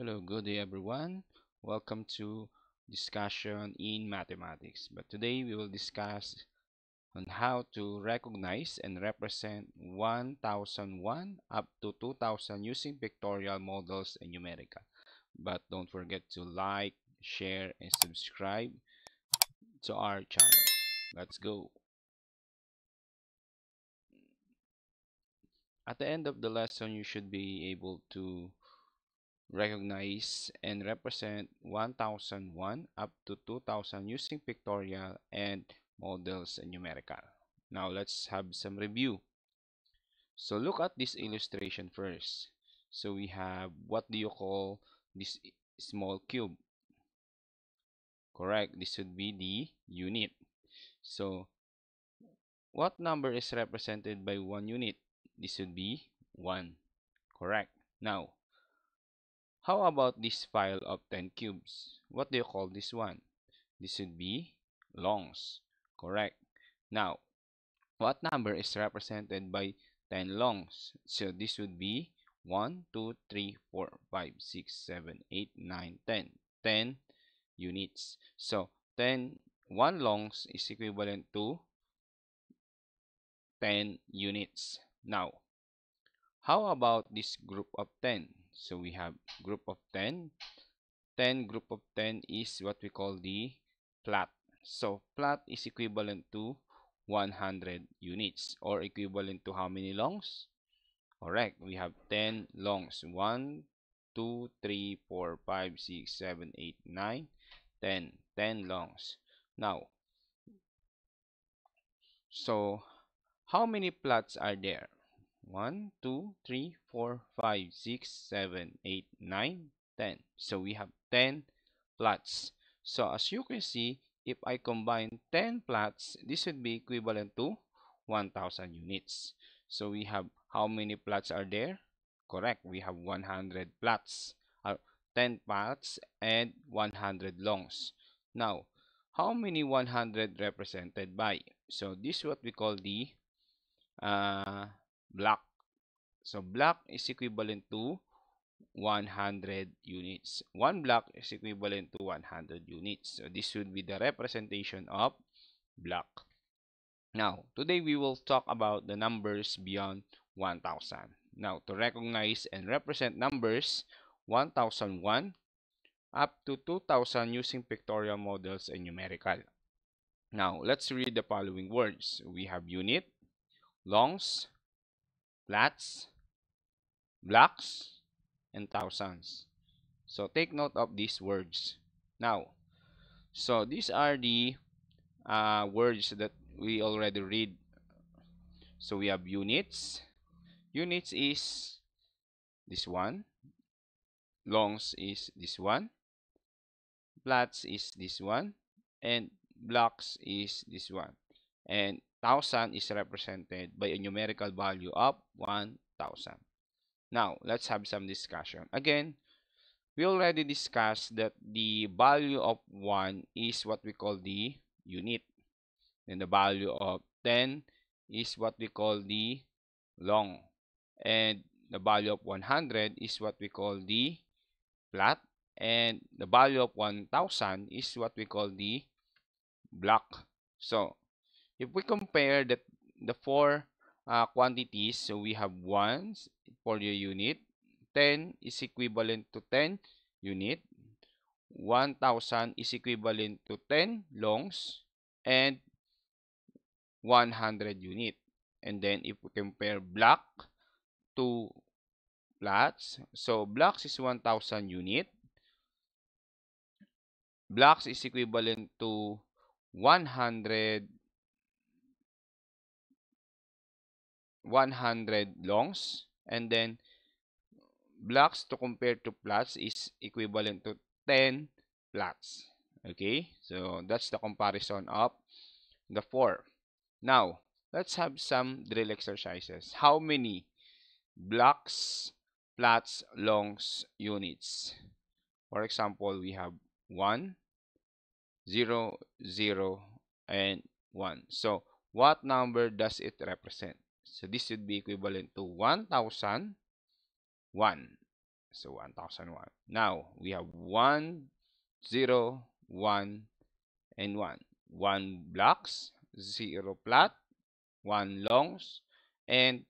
Hello, good day everyone. Welcome to discussion in mathematics. But today we will discuss on how to recognize and represent 1001 up to 2000 using pictorial models and numerical. But don't forget to like, share, and subscribe to our channel. Let's go. At the end of the lesson, you should be able to recognize and represent 1001 up to 2000 using pictorial and models and numerical. Now let's have some review. So look at this illustration first. So we have, what do you call this small cube? Correct, this would be the unit. So what number is represented by 1 unit? This would be 1. Correct. Now, how about this file of 10 cubes? What do you call this one? This would be longs. Correct. Now, what number is represented by 10 longs? So this would be 1, 2, 3, 4, 5, 6, 7, 8, 9, 10. 10 units. So 1 longs is equivalent to 10 units. Now, how about this group of 10? So we have group of 10. 10 group of 10 is what we call the flat. So flat is equivalent to 100 units, or equivalent to how many longs? Correct. We have 10 longs. 1, 2, 3, 4, 5, 6, 7, 8, 9, 10. 10 longs. Now, so how many flats are there? 1, 2, 3, 4, 5, 6, 7, 8, 9, 10. So we have 10 flats. So as you can see, if I combine 10 flats, this would be equivalent to 1000 units. So we have, how many flats are there? Correct, we have 100 flats. 10 flats and 100 longs. Now, how many 100 represented by? So this is what we call the uh, block. So block is equivalent to 100 units. One block is equivalent to 100 units. So this would be the representation of block. Now, today we will talk about the numbers beyond 1000. Now, to recognize and represent numbers 1001 up to 2000 using pictorial models and numerical. Now, let's read the following words. We have unit, longs, flats, blocks, and thousands. So take note of these words. Now, so these are the words that we already read. So we have units. Units is this one. Longs is this one. Flats is this one. And blocks is this one. And thousand is represented by a numerical value of 1000. Now, let's have some discussion. Again, we already discussed that the value of 1 is what we call the unit. And the value of 10 is what we call the long. And the value of 100 is what we call the flat. And the value of 1000 is what we call the block. So, if we compare the four quantities, so we have 1 for the unit, 10 is equivalent to 10 unit, 1000 is equivalent to 10 longs, and 100 unit. And then if we compare block to flats, so blocks is 1000 unit, blocks is equivalent to 100 longs, and then blocks to compare to flats is equivalent to 10 flats. Okay, so that's the comparison of the four. Now, let's have some drill exercises. How many blocks, flats, longs, units? For example, we have 1, 0, 0, and 1. So, what number does it represent? So, this would be equivalent to 1001. So 1001. Now we have 1, 0, 1, and 1. 1 blocks, 0 flat, 1 longs, and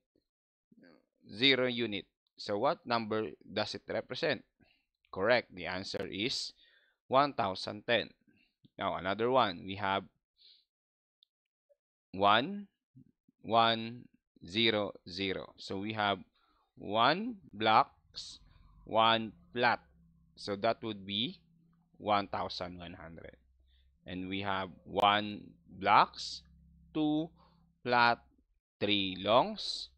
0 unit. So what number does it represent? Correct. The answer is 1010. Now another one. We have 1, 1, 0, 0. So we have 1 blocks, 1 flat. So that would be 1100. And we have 1 blocks, 2 flat, 3 longs,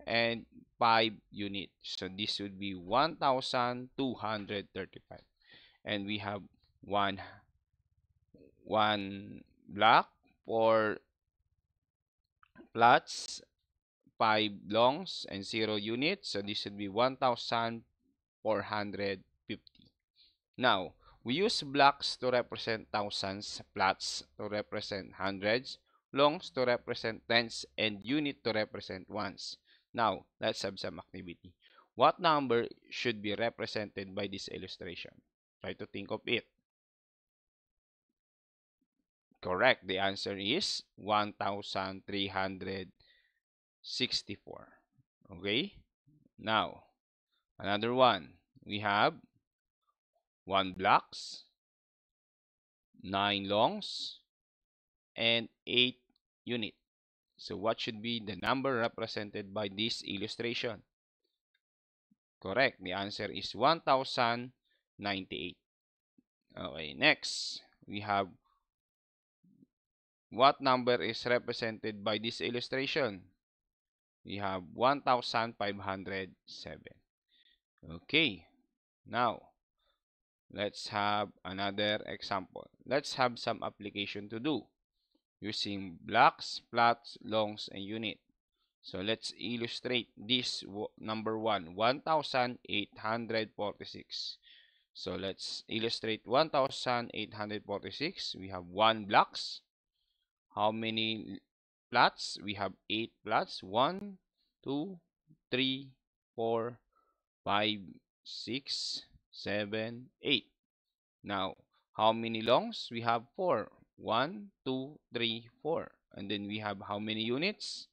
and 5 units. So this would be 1235. And we have 1 block, 4 flats, 5 longs, and 0 units. So this would be 1450. Now, we use blocks to represent thousands, flats to represent hundreds, longs to represent tens, and unit to represent ones. Now, let's have some activity. What number should be represented by this illustration? Try to think of it. Correct. The answer is 1364. Okay? Now, another one. We have 1 blocks, 9 longs, and 8 unit. So what should be the number represented by this illustration? Correct. The answer is 1098. Okay, next, we have what number is represented by this illustration? We have 1507. Okay, now let's have another example. Let's have some application to do using blocks, flats, longs, and unit. So let's illustrate this number 1846. So let's illustrate 1846. We have 1 blocks. How many flats? We have 8 flats. 1, 2, 3, 4, 5, 6, 7, 8. Now, how many longs? We have 4. 1, 2, 3, 4. And then we have how many units?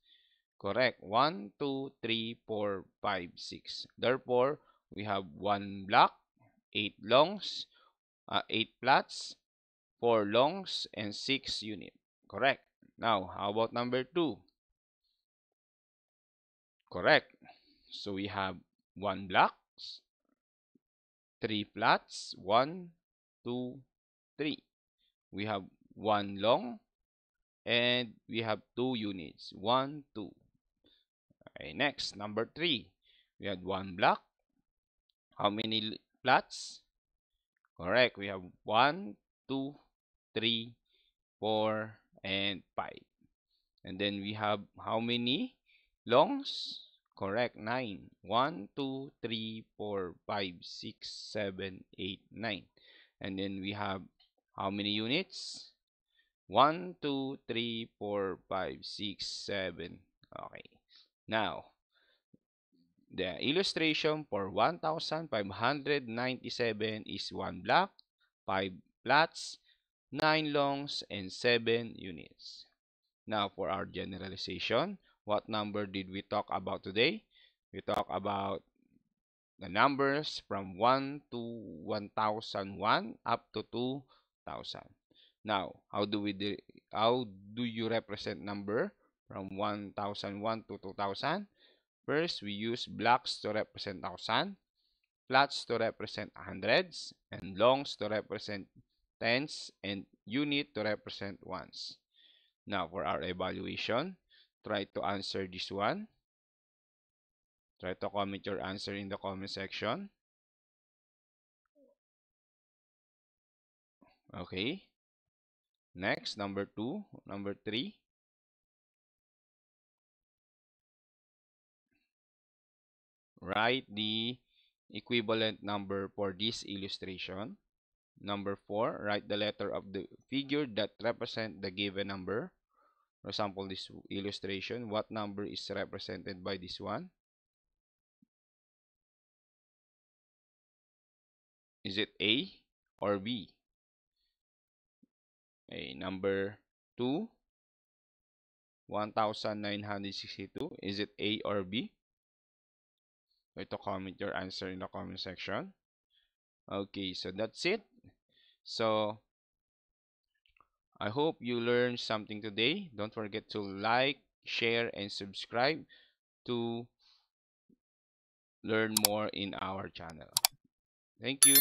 Correct. 1, 2, 3, 4, 5, 6. Therefore, we have 1 block, 8 longs, 8 flats, 4 longs, and 6 unit. Correct. Now, how about number 2? Correct. So we have 1 block, 3 flats, 1, 2, 3. We have 1 long, and we have 2 units. 1, 2. Okay, next, number 3. We had 1 block. How many flats? Correct. We have 1, 2, 3, 4, and 5. And then we have how many longs? Correct. 9. 1, 2, 3, 4, 5, 6, 7, 8, 9. And then we have how many units? 1, 2, 3, 4, 5, 6, 7. Okay. Now, the illustration for 1597 is 1 block, 5 flats, 9 longs, and 7 units. Now, for our generalization, what number did we talk about today? We talk about the numbers from 1 to 1001 up to 2000. Now, how do you represent number from 1001 to 2000? First, we use blocks to represent thousand, flats to represent hundreds, and longs to represent tens, and unit to represent ones. Now, for our evaluation, try to answer this one. Try to comment your answer in the comment section. Okay. Next, number 2, number 3. Write the equivalent number for this illustration. Number 4, write the letter of the figure that represent the given number. For example, this illustration, what number is represented by this one? Is it A or B? Okay, number 2, 1962. Is it A or B? Try to comment your answer in the comment section. Okay, so that's it. So I hope you learned something today. Don't forget to like, share, and subscribe to learn more in our channel. Thank you.